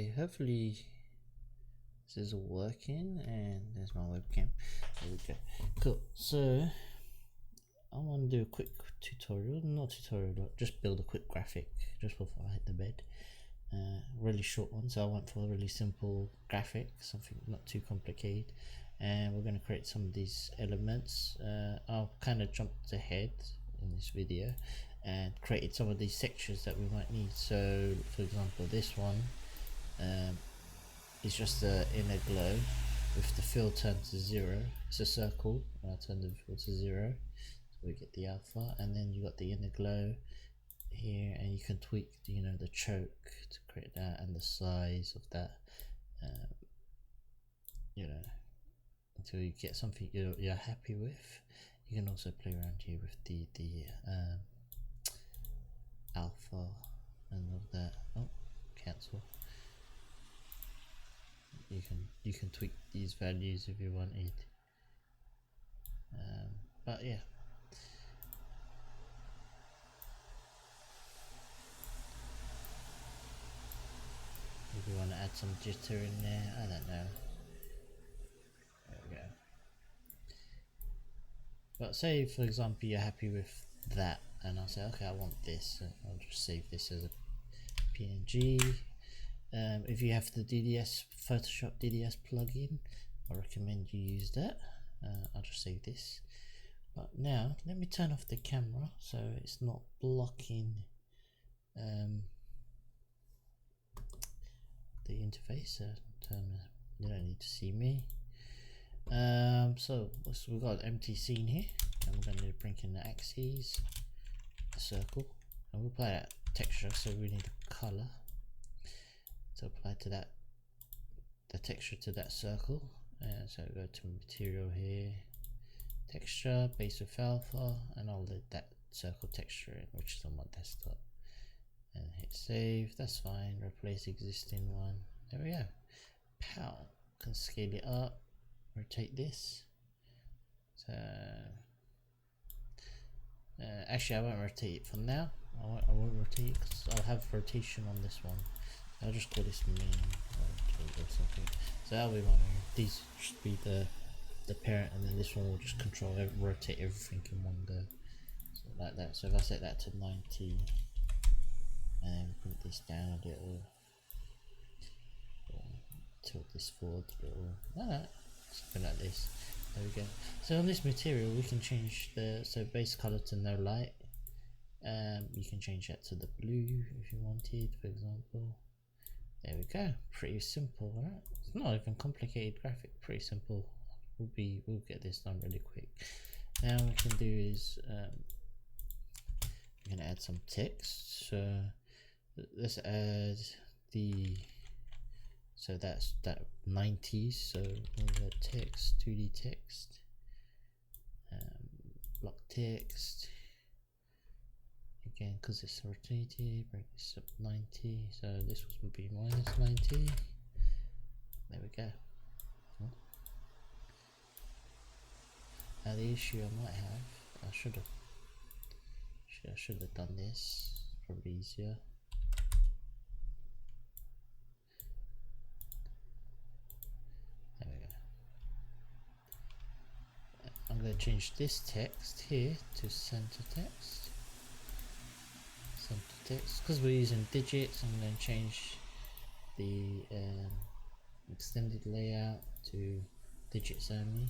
Okay, hopefully this is all working, and there's my webcam. There we go. Cool. So I want to do a quick tutorial, not tutorial, just build a quick graphic just before I hit the bed. Really short one, so I went for a really simple graphic, something not too complicated, and we're going to create some of these elements. I'll kind of jump ahead in this video and created some of these textures that we might need. So for example, this one is just the inner glow with the fill turned to 0. It's a circle, and I'll turn the fill to 0, so we get the alpha, and then you got the inner glow here, and you can tweak the choke to create that and the size of that, until you get something you're happy with. You can also play around here with the alpha and all that. Oh, cancel. You can tweak these values if you wanted, but yeah. If you want to add some jitter in there, I don't know. There we go. But say for example you're happy with that, and I'll say okay, I want this, and I'll just save this as a PNG. If you have the Photoshop DDS plugin, I recommend you use that. I'll just save this. But now let me turn off the camera so it's not blocking the interface. You don't need to see me. So we've got an empty scene here, and we're going to bring in the axes, the circle, and we'll apply that texture. So we need a color to apply to that, the texture to that circle. And so go to material here, texture, base with alpha, and I'll let that circle texture in, which is on my desktop, and hit save. That's fine. Replace existing one. There we go. Pow. Can scale it up, rotate this. So actually I won't rotate it for now. I won't rotate it because I'll have rotation on this one. I'll just call this main or something. So that'll be my main. These should be the parent, and then this one will just control rotate everything in one go. So like that. So if I set that to 90 and bring this down a little, tilt this forward a little, like that, something like this. There we go. So on this material we can change the base color to no light. You can change that to the blue if you wanted, for example. There we go. Pretty simple, right? It's not even complicated graphic. Pretty simple. We'll get this done really quick. Now what we can do is we're gonna add some text. So let's add that's that 90. So the text, 2D text, block text. Again, because it's rotated, bring this up 90, so this will be minus 90. There we go. Now the issue I might have, I should have done this. Probably easier. There we go. I'm going to change this text here to center text. Because we're using digits, I'm going to change the extended layout to digits only,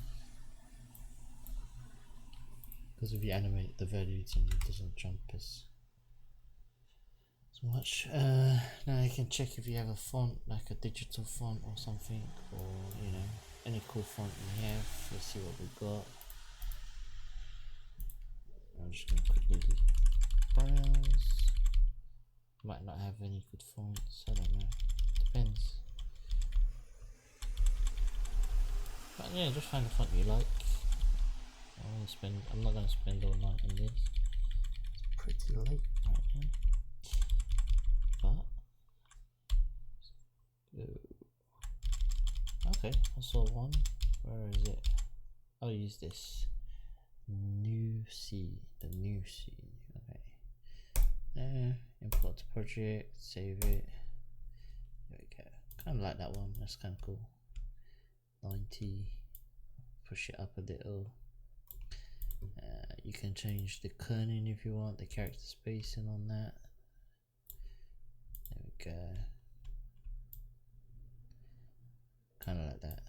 because if you animate the values it doesn't jump as much. Now you can check if you have a font, like a digital font or something, or any cool font you have. Let's see what we got. I'm just going to quickly browse. Might not have any good fonts, I don't know, depends. But yeah, just find a font you like. I'm not going to spend all night on this. It's pretty late right now. But okay, I saw one. Where is it? I'll use this new C, the new C. Okay. There, import the project, save it. There we go. kind of like that one. That's kind of cool. 90. Push it up a little. You can change the kerning if you want, the character spacing on that. There we go. Kind of like that.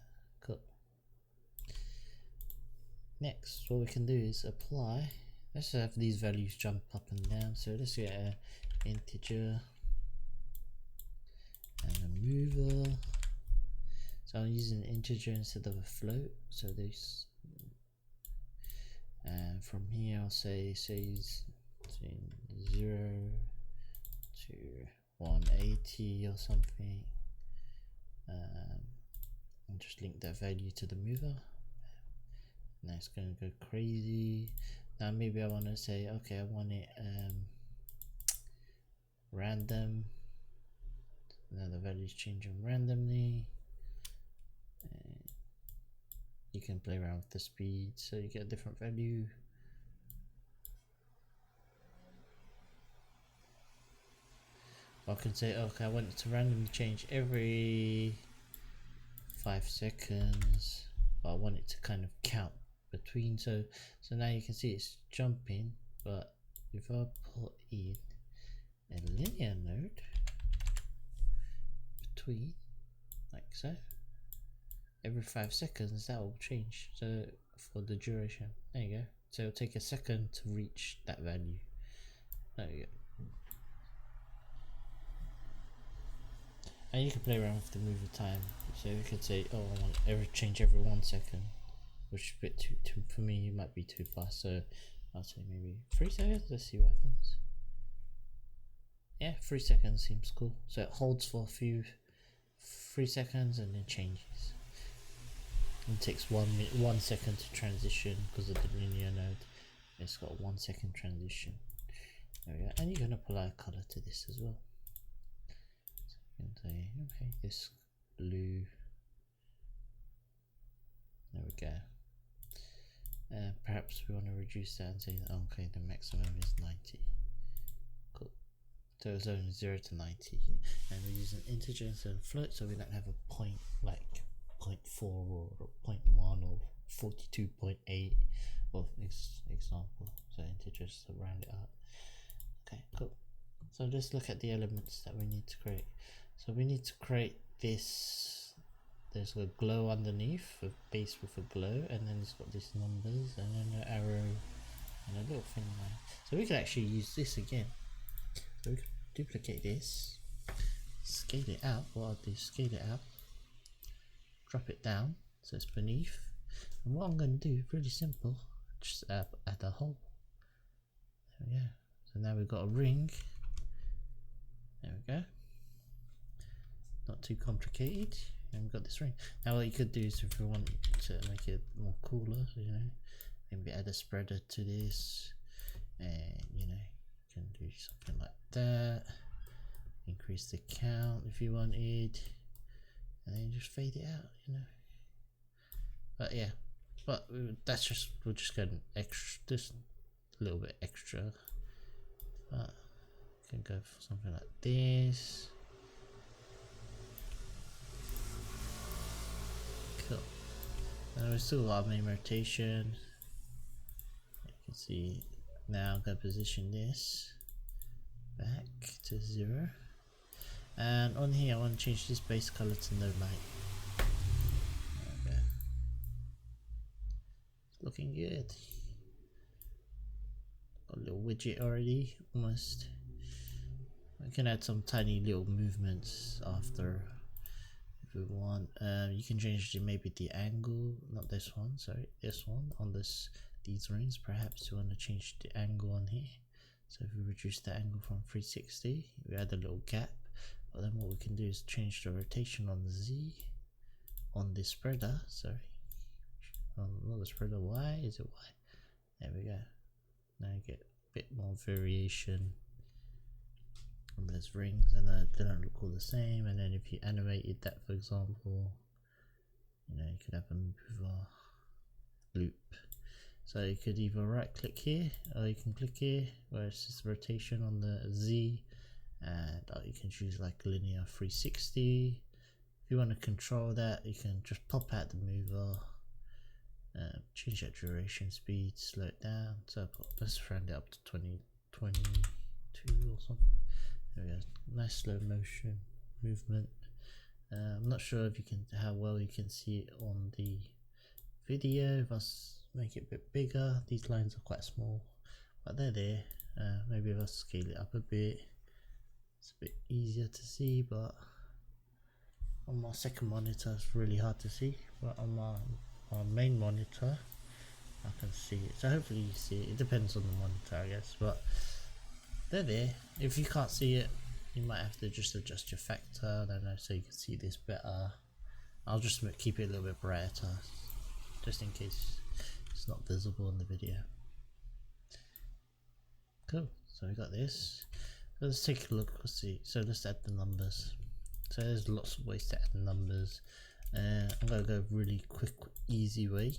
Cool. Next, what we can do is apply. Let's have these values jump up and down. So let's get an integer and a mover. So I'm using an integer instead of a float. So this, and from here I'll say between 0 to 180 or something. And just link that value to the mover. Now it's going to go crazy. Now maybe I want to say, okay, I want it random. Now the value is changing randomly. You can play around with the speed, so you get a different value. I can say, okay, I want it to randomly change every 5 seconds, but I want it to kind of count between. So now you can see it's jumping, but if I put in a linear node between, like so, every 5 seconds that will change. So for the duration, there you go. So it'll take a second to reach that value. There you go. And you can play around with the mover time. So you could say, oh, I want change every 1 second, which is a bit too for me. It might be too fast. So I'll say maybe 3 seconds. Let's see what happens. Yeah, 3 seconds seems cool. So it holds for a few 3 seconds and then changes. It takes 1 second to transition because of the linear node. It's got 1 second transition. There we go. And you can apply a color to this as well. So you can say, okay, this blue. There we go. Perhaps we want to reduce that and say, okay, the maximum is 90. Cool. So it's only 0 to 90, and we're using integer instead of float, so we don't have a point like 0.4 or 0.1 or 42.8 of example. So integers to round it up. Okay, cool. So let's look at the elements that we need to create. So we need to create this. There's a glow underneath, a base with a glow, and then it's got these numbers, and then an arrow, and a little thing there. So we could actually use this again. So we could duplicate this, scale it out. What I'll do is scale it out, drop it down so it's beneath, and what I'm going to do, really simple, just add a hole. There we go. So now we've got a ring. There we go. Not too complicated. And we've got this ring. Now what you could do is, if you want to make it more cooler, you know, maybe add a spreader to this, and you know, you can do something like that. Increase the count if you wanted, and then just fade it out, you know. But yeah, but that's just, we're just getting extra, just a little bit extra. But you can go for something like this. Cool. And we still got our main rotation. You can see now I'm going to position this back to 0. And on here I want to change this base color to no light. Okay. It's looking good. Got a little widget already, almost. We can add some tiny little movements after if we want. You can change maybe the angle, not this one, sorry, this one on these rings. Perhaps you want to change the angle on here. So if we reduce the angle from 360, we add a little gap. But then what we can do is change the rotation on the Z, on the spreader, sorry, not the spreader, Y, is it Y? There we go. Now you get a bit more variation on those rings, and they don't look all the same. And then if you animated that, for example, you know, you could have a mover loop. So you could either right click here, or you can click here where it's just rotation on the Z, and you can choose like linear 360, if you want to control that, you can just pop out the mover, change that duration, speed, slow it down. So let's round it up to 22 or something. There we go. Nice slow motion movement. I'm not sure if you can, how well you can see it on the video. If I make it a bit bigger, these lines are quite small, but they're there. Maybe if I scale it up a bit, it's a bit easier to see, but on my second monitor it's really hard to see, but on my main monitor I can see it. So hopefully you see it. It depends on the monitor, I guess, but they're there. If you can't see it, you might have to just adjust your factor, I don't know, so you can see this better. I'll just keep it a little bit brighter just in case it's not visible in the video. Cool, so we got this. Let's take a look. Let's see. So let's add the numbers. So there's lots of ways to add the numbers. I'm gonna go really quick, easy way,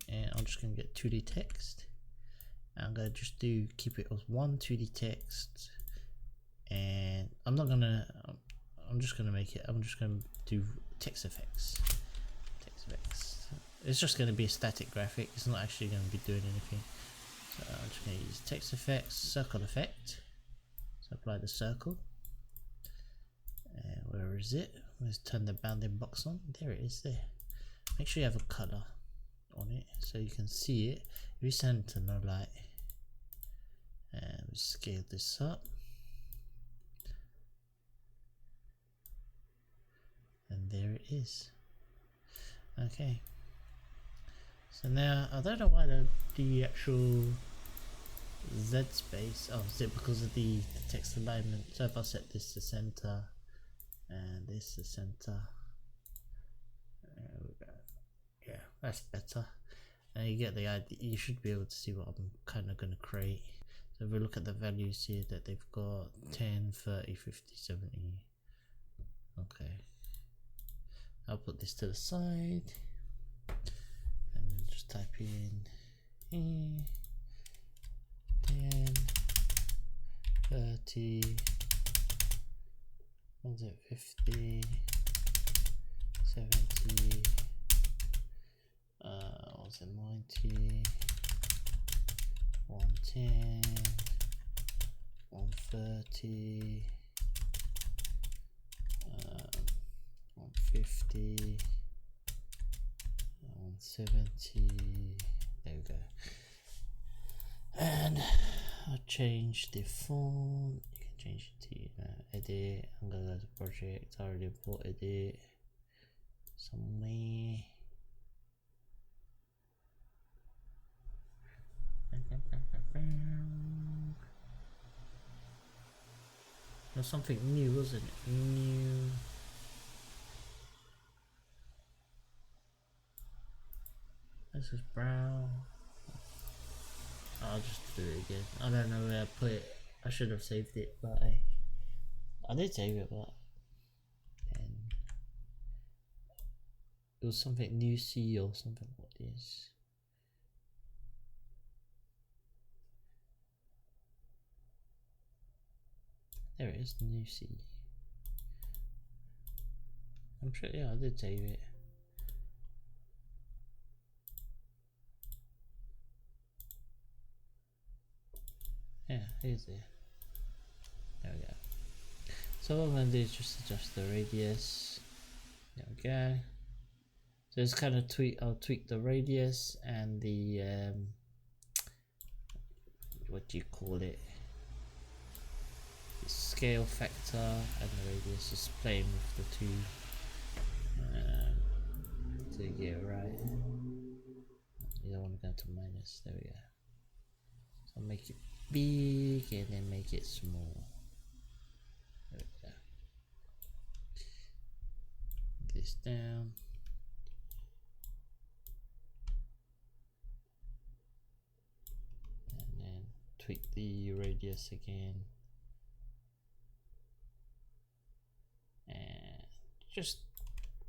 and I'm just gonna get 2D text. I'm gonna just keep it as one 2D text, and I'm just gonna do text effects. Text effects. It's just gonna be a static graphic. It's not actually gonna be doing anything. So I'm just going to use text effects, circle effect. So apply the circle. And where is it? Let's turn the bounding box on. There it is there. Make sure you have a color on it so you can see it. If you send to no light, and we scale this up. And there it is. Okay. So now, I don't know why the actual Z space, oh, is it because of the text alignment? So if I set this to center and this to center, yeah, that's better. And you get the idea. You should be able to see what I'm kind of going to create. So if we look at the values here that they've got 10, 30, 50, 70. Okay. I'll put this to the side. Just type in 10, 30, what was it, 50, 70, what was it, 90, 110, 130, 150, 70. There we go. And I'll change the font. You can change it to edit. I'm gonna go to project. I already imported it somewhere. There's something new, wasn't it? New. This is brown. I'll just do it again. I don't know where I put it. I should have saved it, but I did save it, but then it was something new C or something like this. There it is, new C. I'm sure, yeah, I did save it. Yeah, here's it. There we go. So what I'm going to do is just adjust the radius. There we go. So it's kind of I'll tweak the radius and the what do you call it? The scale factor and the radius. Just playing with the two to get it right. You don't want to go to minus. There we go. So I'll make it big and then make it small. There we go. This down. And then tweak the radius again. And just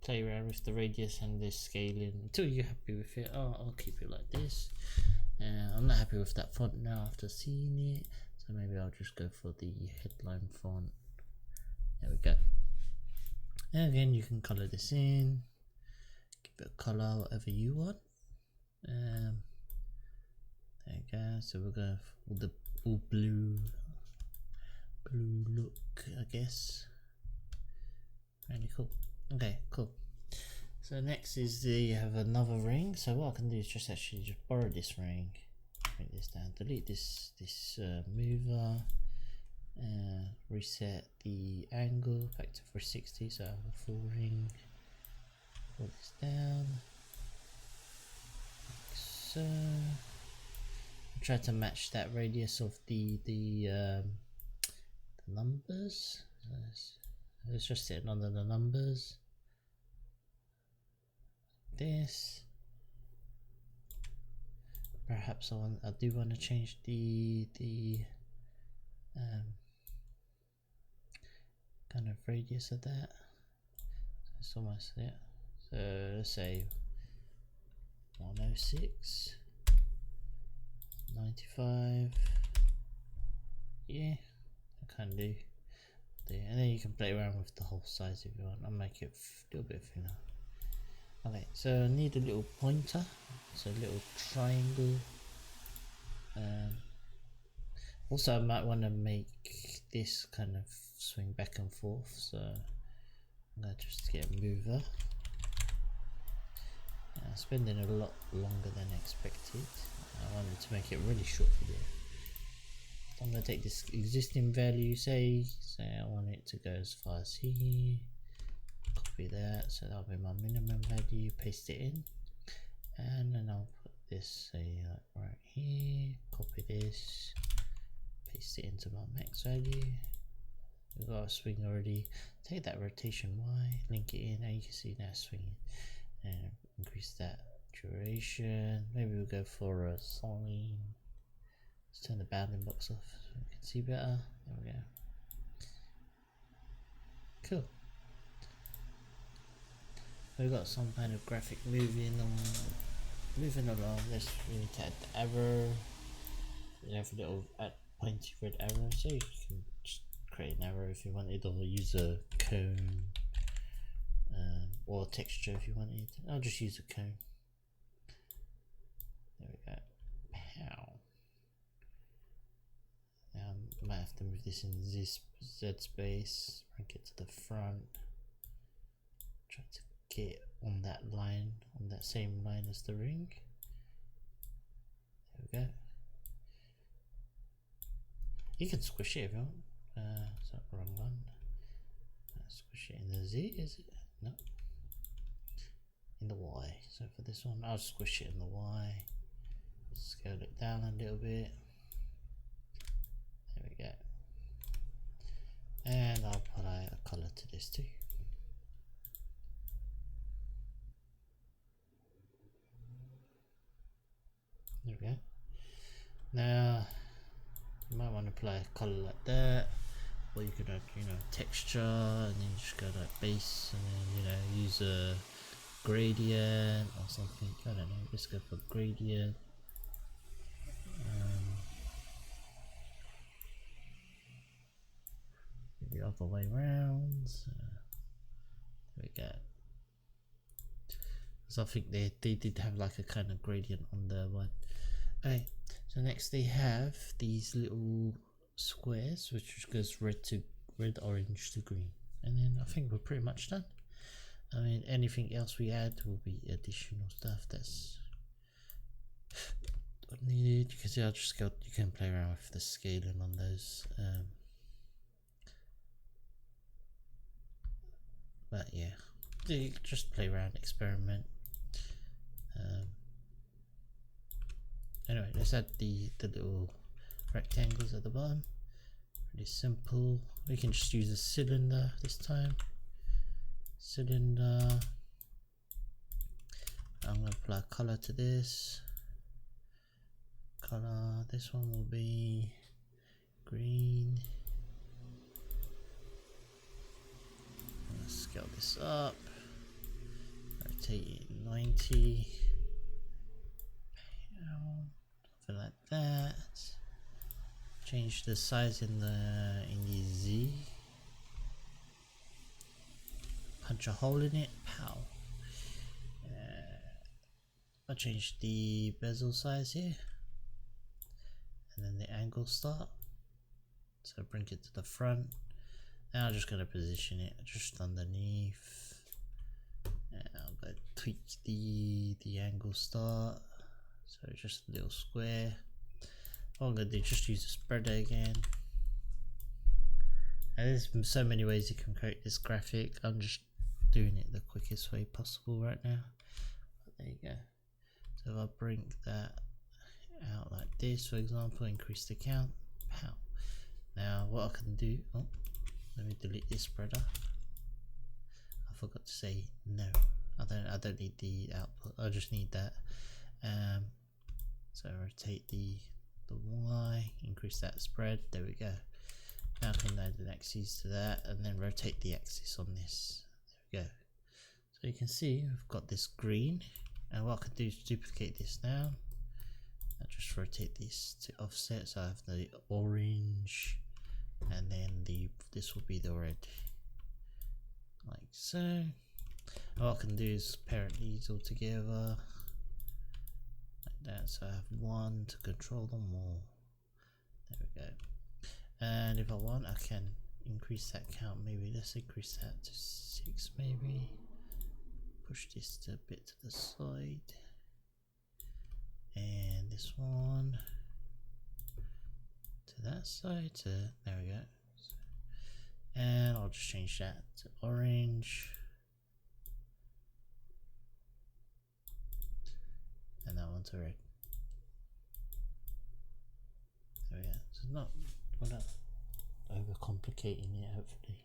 play around with the radius and the scaling until you're happy with it. I'll keep it like this. I'm not happy with that font now after seeing it, so maybe I'll just go for the headline font. There we go. And again, you can color this in, give it a color whatever you want. There you go. So we're going for the all blue look, I guess. Really cool. Okay, cool. So next is you have another ring. So what I can do is just borrow this ring, bring this down, delete this mover, reset the angle back to 360. So I have a full ring. Pull this down. Like so. Try to match that radius of the numbers. Let's just set it under the numbers. This. Perhaps I do want to change the kind of radius of that. So it's almost there. So let's say 106, 95. Yeah, I can do there, and then you can play around with the whole size if you want. I'll make it a little bit thinner. Okay, so I need a little pointer, so a little triangle. Also I might want to make this kind of swing back and forth, so I'm going to just get a mover. I'm spending a lot longer than expected. I wanted to make it really short video. So I'm going to take this existing value, say I want it to go as far as here. Copy that, so that'll be my minimum value, paste it in, and then I'll put this, say right here, copy this, paste it into my max value. We've got a swing already. Take that rotation Y, link it in, and you can see now swinging, and increase that duration. Maybe we'll go for a sine. Let's turn the bounding box off so we can see better. There we go. Cool. We've got some kind of graphic moving along. Let's really add the arrow. We have a little pointy red arrow, so you can just create an arrow if you wanted, or use a cone, or texture if you wanted. I'll just use a cone. There we go. Pow. Now I might have to move this in this Z space, bring it to the front. Try to get on that line, on that same line as the ring. There we go. You can squish it if you want. So wrong one. Squish it in the Z, is it? No. In the Y. So for this one, I'll squish it in the Y. Scale it down a little bit. There we go. And I'll apply a color to this too. There we go. Now you might want to apply a color like that, or you could add, texture, and then you just go like base, and then use a gradient or something. I don't know. Let's go for gradient. The other way around. So there we go. So I think they did have like a kind of gradient on the one. Okay, so next they have these little squares, which goes red, orange to green, and then I think we're pretty much done. I mean, anything else we add will be additional stuff that's needed. You can see you can play around with the scaling on those. But yeah, just play around, experiment. Anyway, let's add the little rectangles at the bottom. Pretty simple. We can just use a cylinder this time. Cylinder. I'm going to apply color to this. Color. This one will be green. Let's scale this up. Rotate it 90. Something like that. Change the size in the Z. punch a hole in it, pow. I'll change the bezel size here, and then the angle start. So bring it to the front. Now I'm just going to position it just underneath. And I'm going to tweak the angle start. So just a little square. All I'm going to do is just use the spreader again. And there's so many ways you can create this graphic. I'm just doing it the quickest way possible right now. But there you go. So if I bring that out like this, for example, increase the count, pow. Now what I can do, oh, let me delete this spreader. I forgot to say no. I don't need the output. I just need that. So rotate the Y, increase that spread. There we go. Now I can add an axis to that, and then rotate the axis on this. There we go. So you can see I've got this green, and what I can do is duplicate this down. I just rotate this to offset, so I have the orange, and then this will be the red, like so. And what I can do is parent these all together like that, so I have one to control them all. There we go. And if I want, I can increase that count. Maybe let's increase that to 6 maybe. Push this a bit to the side, and this one to that side. There we go. And I'll just change that to orange, and that one to red. There we go. So we're not overcomplicating it, hopefully.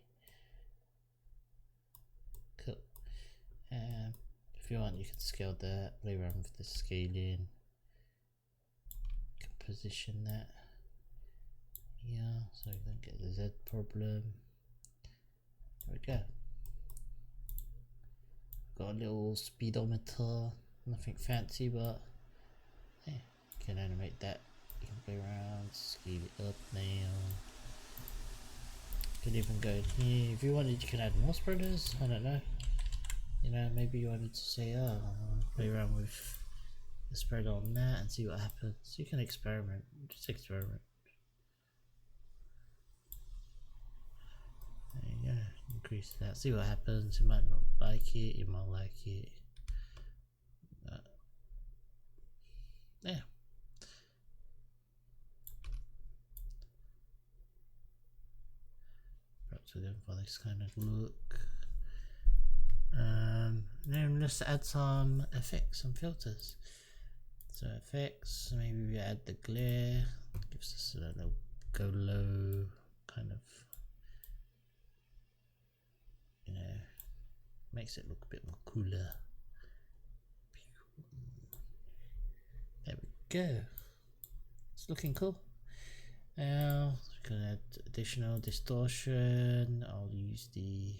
Cool. If you want, you can scale that, play around with the scaling. You can position that here so you don't get the Z problem. There we go. Got a little speedometer, nothing fancy, but yeah, you can animate that. You can play around, scale it up now. You can even go in here. If you wanted, you can add more spreaders. I don't know. You know, maybe you wanted to say, oh, I'll play around with the spreader on that and see what happens. You can experiment. Just experiment. There you go. Increase that. See what happens. You might not like it. You might like it. Yeah. Perhaps we're going for this kind of look. Then let's add some effects and filters. So effects, maybe we add the glare. Gives us a little go low kind of, you know, makes it look a bit more cooler. There we go. It's looking cool. Now we can add additional distortion. I'll use the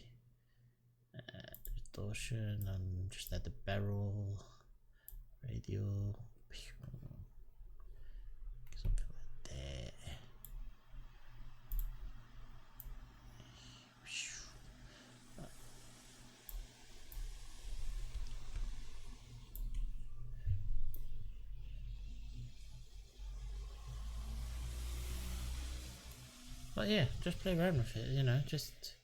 distortion and just add the barrel, radial, something like that. But yeah, just play around with it, you know, just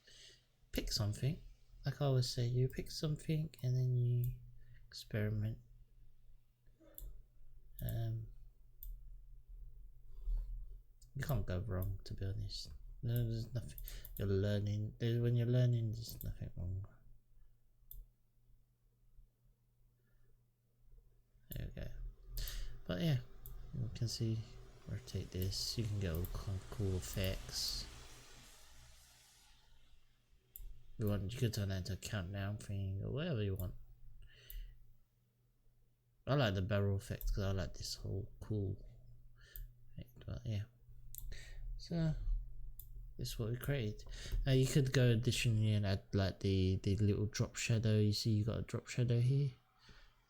pick something. Like I always say, you pick something and then you experiment. You can't go wrong, to be honest. No, there's nothing. You're learning. When you're learning, there's nothing wrong. There we go. But yeah, you can see, rotate this. You can get all kind of cool effects. You could turn that into a countdown thing or whatever you want. I like the barrel effect because I like this whole cool effect. But yeah, so this is what we created. Now you could go additionally and add like the little drop shadow. You see, you got a drop shadow here.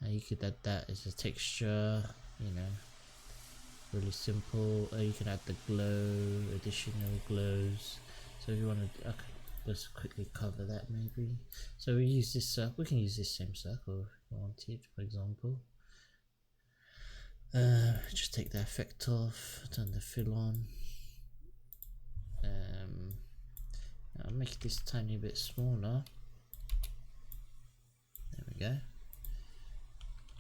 Now you could add that as a texture. You know, really simple. Or you can add the glow, additional glows. So if you want to, okay. let's quickly cover that maybe. So we use this circle. We can use this same circle if we wanted, for example. Just take the effect off, turn the fill on. I'll make this tiny bit smaller. There we go.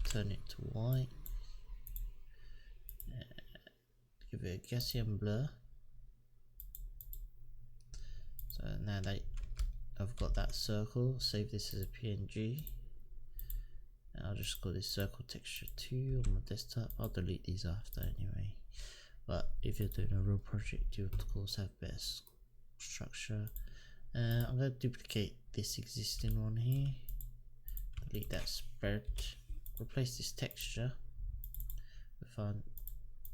Turn it to white. Give it a Gaussian blur. So now that I've got that circle, save this as a PNG. And I'll just call this circle texture 2 on my desktop. I'll delete these after anyway. But if you're doing a real project, you of course have better structure. I'm going to duplicate this existing one here. Delete that spread. Replace this texture with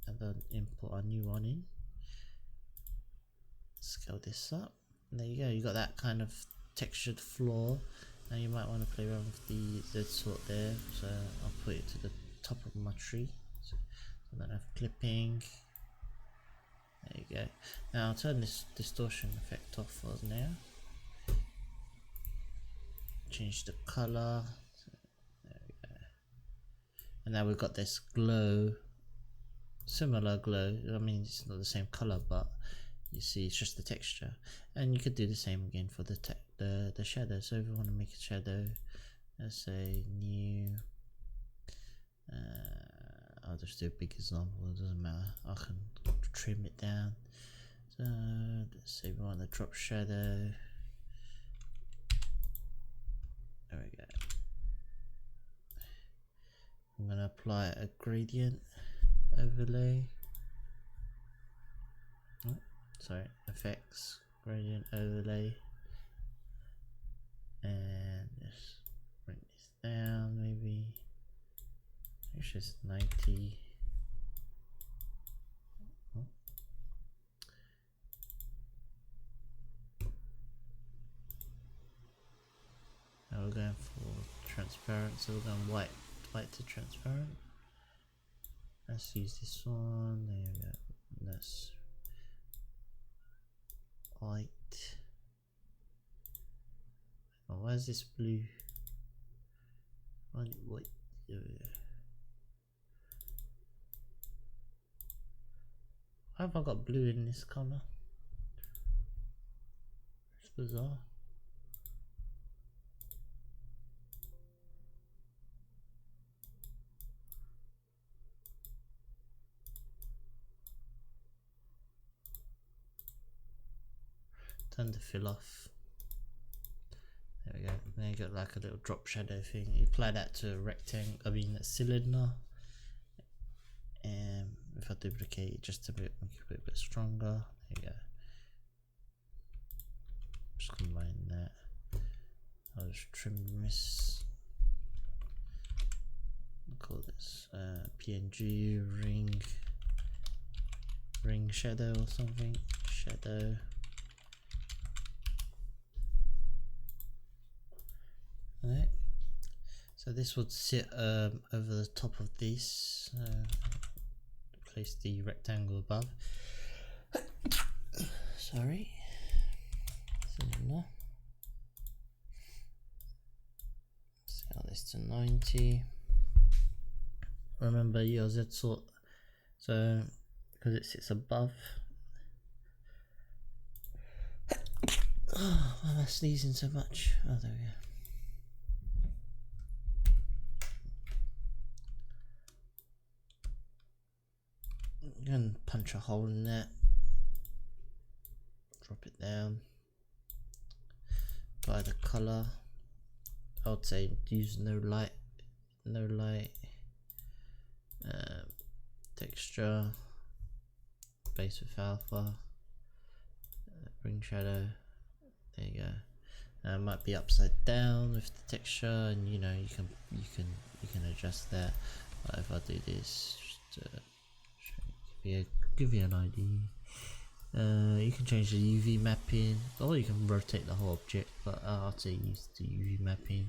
and then import a new one in. Scale this up. And there you go. You got that kind of textured floor. Now you might want to play around with the Z sort there. So I'll put it to the top of my tree. So then I have clipping. There you go. Now I'll turn this distortion effect off for now. Change the color. So there we go. And now we've got this glow, similar glow. I mean, it's not the same color, but you see, it's just the texture. And you could do the same again for the shadow. So if you want to make a shadow, let's say new. I'll just do a big example. It doesn't matter. I can trim it down. So let's say we want to drop shadow. There we go. I'm going to apply a gradient overlay. Oh, sorry, effects, gradient overlay. And just bring this down maybe. It's just 90. Oh. Now we're going for transparent, so we're going white to transparent. Let's use this one. There we go. That's white. Oh, why is this blue? White. There we go. Why have I got blue in this color? It's bizarre. Turn the fill off. There we go. Then you got like a little drop shadow thing. You apply that to a rectangle, I mean a cylinder. And if I duplicate it just a bit, make it a bit stronger. There you go. Just combine that. I'll just trim this. I'll call this PNG ring shadow or something. Shadow. Alright. So this would sit over the top of this. Place the rectangle above. Sorry. Cylinder. Scale this to 90. Remember your Z sort. So because it sits above. Oh, why am I sneezing so much? Oh, there we go. And punch a hole in that, drop it down, apply the color. I would say use no light, texture, base with alpha, ring shadow. There you go. It might be upside down with the texture, and you know you can adjust that. But if I do this, just give you an idea. You can change the UV mapping, or you can rotate the whole object, but I'd say use the UV mapping.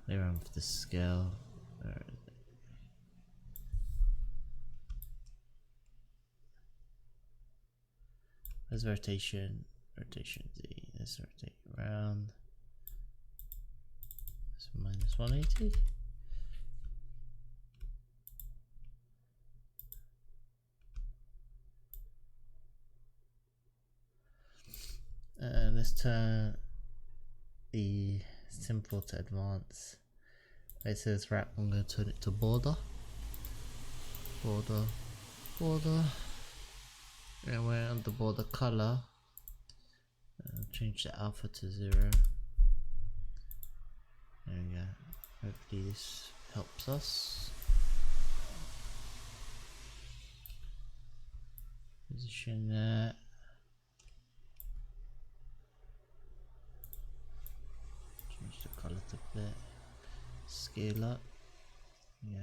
Play around with the scale. There's rotation, rotation Z. Let's rotate around. That's minus 180. Let's turn the simple to advanced. It says wrap. I'm going to turn it to border. Border, border. And we're on the border color. Change the alpha to 0. There we go. Hopefully this helps us. Position that. Change the color to black. Scale up. Yeah.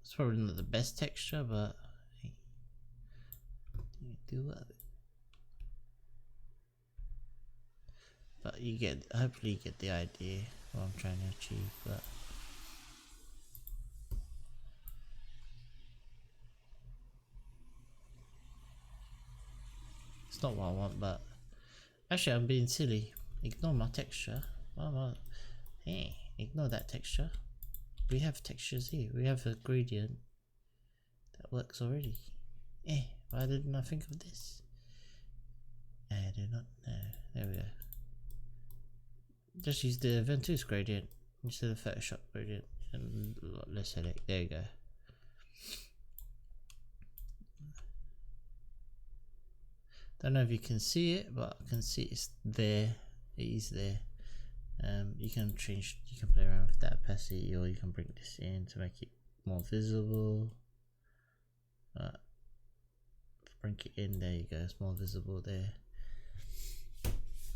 It's probably not the best texture, but hey, you do love it. But you get, hopefully you get the idea what I'm trying to achieve. But it's not what I want. But actually, I'm being silly. Ignore my texture. Hey, ignore that texture. We have textures here. We have a gradient that works already. Why didn't I think of this? I do not know. There we go. Just use the ventuz gradient instead of Photoshop gradient and a lot less headache. There you go. Don't know if you can see it, but I can see it's there. It is there. You can change, you can play around with that opacity, or you can bring this in to make it more visible. Bring it in, there you go, it's more visible there.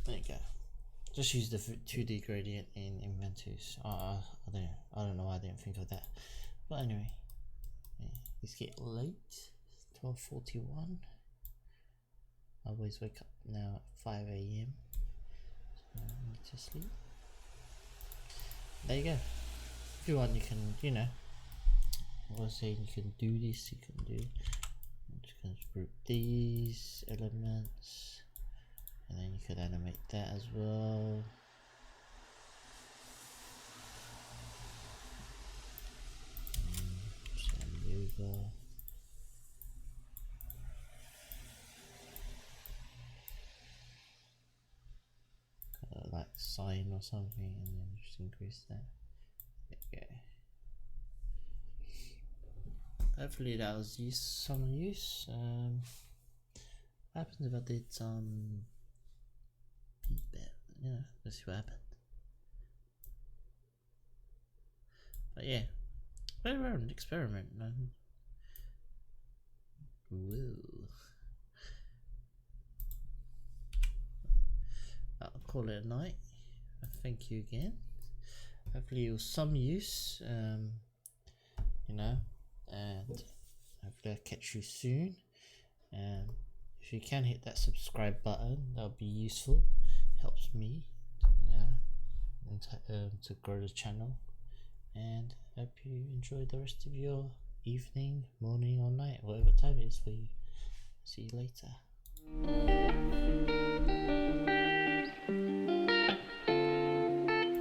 There you go. Just use the 2D gradient in ventuz. I don't know why I didn't think of that. But anyway, yeah, it's getting late. It's 12:41. I always wake up now at 5 AM. So I need to sleep. There you go. If you want, you can, you know, I was saying you can do this, you can do, I'm just going to group these elements, and then you could animate that as well. Send over. Like sign or something, and then just increase that. Okay. Hopefully that was some use. What happens if I did some feedback? Yeah, let's see what happened. But yeah, play around, experiment, man. Woo. I'll call it a night. Thank you again. Hopefully it was some use, you know, and hopefully I'll catch you soon. If you can hit that subscribe button, that'll be useful. Helps me, to grow the channel. And hope you enjoy the rest of your evening, morning, or night, whatever time it is for you. See you later.